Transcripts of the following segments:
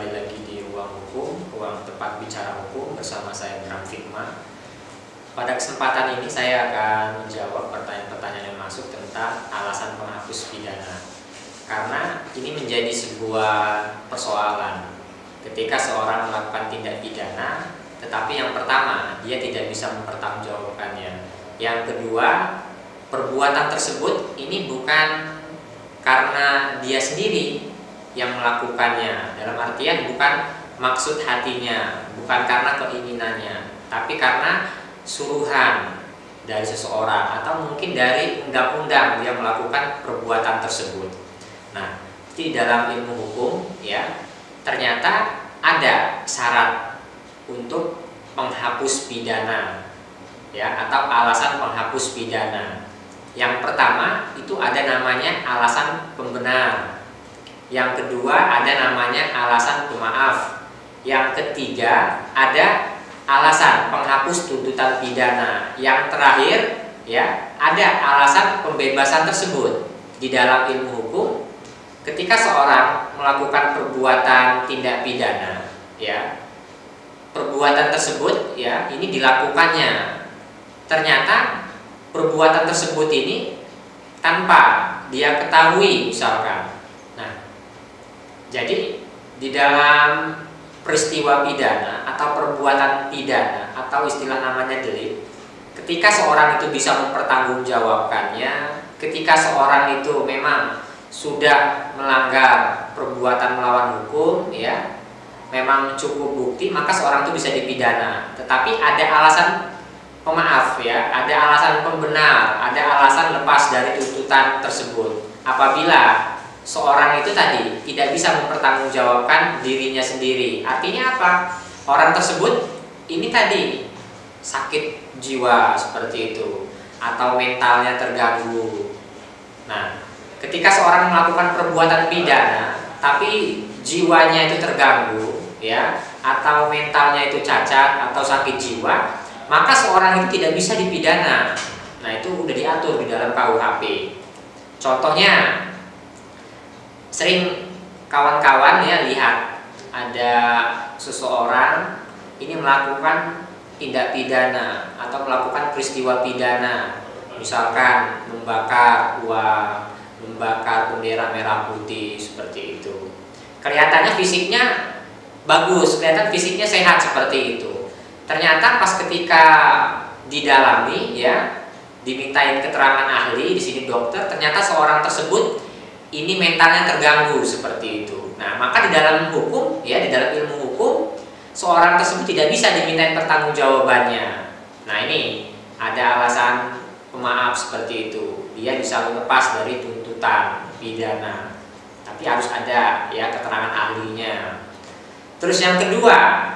kembali lagi di Ruang Hukum, ruang tempat bicara hukum bersama saya Bram Fitma. Pada kesempatan ini saya akan menjawab pertanyaan-pertanyaan yang masuk tentang alasan penghapus pidana. Karena ini menjadi sebuah persoalan ketika seorang melakukan tindak pidana, tetapi yang pertama dia tidak bisa mempertanggungjawabkannya. Yang kedua, perbuatan tersebut ini bukan karena dia sendiri yang melakukannya, dalam artian bukan maksud hatinya, bukan karena keinginannya, tapi karena suruhan dari seseorang atau mungkin dari undang-undang dia melakukan perbuatan tersebut. Nah, di dalam ilmu hukum ya, ternyata ada syarat untuk penghapus pidana ya, atau alasan penghapus pidana. Yang pertama itu ada namanya alasan pembenar. Yang kedua ada namanya alasan pemaaf. Yang ketiga ada alasan penghapus tuntutan pidana. Yang terakhir ya, ada alasan pembebasan tersebut. Di dalam ilmu hukum, ketika seorang melakukan perbuatan tindak pidana ya, perbuatan tersebut ya ini dilakukannya, ternyata perbuatan tersebut ini tanpa dia ketahui misalkan. Nah, jadi di dalam peristiwa pidana atau perbuatan pidana atau istilah namanya delik, ketika seorang itu bisa mempertanggungjawabkannya, ketika seorang itu memang sudah melanggar perbuatan melawan hukum ya, memang cukup bukti, maka seorang itu bisa dipidana. Tetapi ada alasan pemaaf ya, ada alasan pembenar, ada alasan lepas dari tuntutan tersebut. Apabila seorang itu tadi tidak bisa mempertanggungjawabkan dirinya sendiri. Artinya apa? Orang tersebut ini tadi sakit jiwa seperti itu, atau mentalnya terganggu. Nah, ketika seorang melakukan perbuatan pidana tapi jiwanya itu terganggu ya, atau mentalnya itu cacat atau sakit jiwa, maka seorang itu tidak bisa dipidana. Nah, itu udah diatur di dalam KUHP. Contohnya, sering kawan-kawan ya lihat ada seseorang ini melakukan tindak pidana atau melakukan peristiwa pidana, misalkan membakar uang, membakar bendera merah putih seperti itu. Kelihatannya fisiknya bagus, kelihatan fisiknya sehat seperti itu. Ternyata pas ketika didalami ya, dimintain keterangan ahli, di sini dokter, ternyata seorang tersebut ini mentalnya terganggu seperti itu. Nah, maka di dalam hukum ya, di dalam ilmu hukum, seorang tersebut tidak bisa dimintain pertanggungjawabannya. Nah, ini ada alasan pemaaf seperti itu. Dia bisa lepas dari tuntutan pidana. Tapi harus ada ya keterangan ahlinya. Terus yang kedua,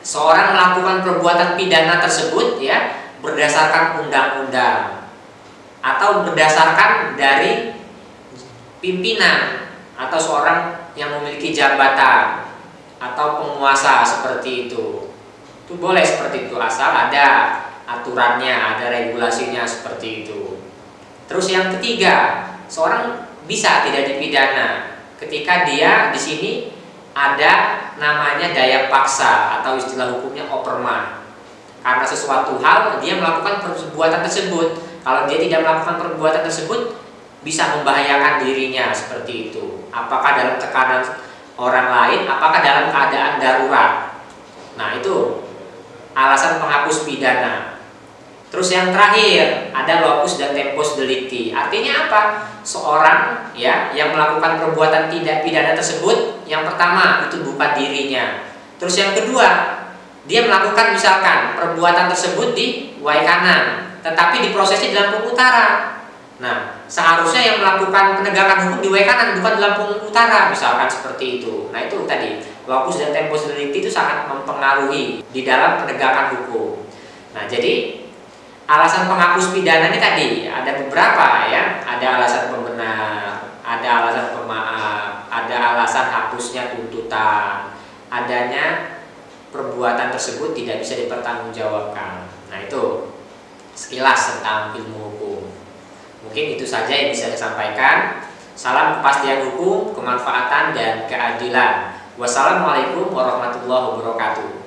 seorang melakukan perbuatan pidana tersebut ya berdasarkan undang-undang atau berdasarkan dari pimpinan atau seorang yang memiliki jabatan atau penguasa seperti itu. Itu boleh seperti itu asal ada aturannya, ada regulasinya seperti itu. Terus yang ketiga, seorang bisa tidak dipidana ketika dia di sini ada namanya daya paksa atau istilah hukumnya operma. Karena sesuatu hal dia melakukan perbuatan tersebut. Kalau dia tidak melakukan perbuatan tersebut, bisa membahayakan dirinya seperti itu. Apakah dalam tekanan orang lain, apakah dalam keadaan darurat. Nah, itu alasan penghapus pidana. Terus yang terakhir ada locus dan tempus delicti. Artinya apa? Seorang ya yang melakukan perbuatan tindak pidana tersebut, yang pertama itu bukan dirinya. Terus yang kedua, dia melakukan misalkan perbuatan tersebut di Waikanan, tetapi diprosesnya di Lampung Utara. Nah, seharusnya yang melakukan penegakan hukum di Waikanan bukan di Lampung Utara, misalkan seperti itu. Nah, itu tadi locus dan tempus delicti itu sangat mempengaruhi di dalam penegakan hukum. Nah, jadi alasan penghapus pidana ini tadi ada beberapa ya, ada alasan pembenar, ada alasan pemaaf, ada alasan hapusnya tuntutan, adanya perbuatan tersebut tidak bisa dipertanggungjawabkan. Nah, itu sekilas tentang ilmu hukum. Mungkin itu saja yang bisa saya sampaikan. Salam kepastian hukum, kemanfaatan dan keadilan. Wassalamualaikum warahmatullahi wabarakatuh.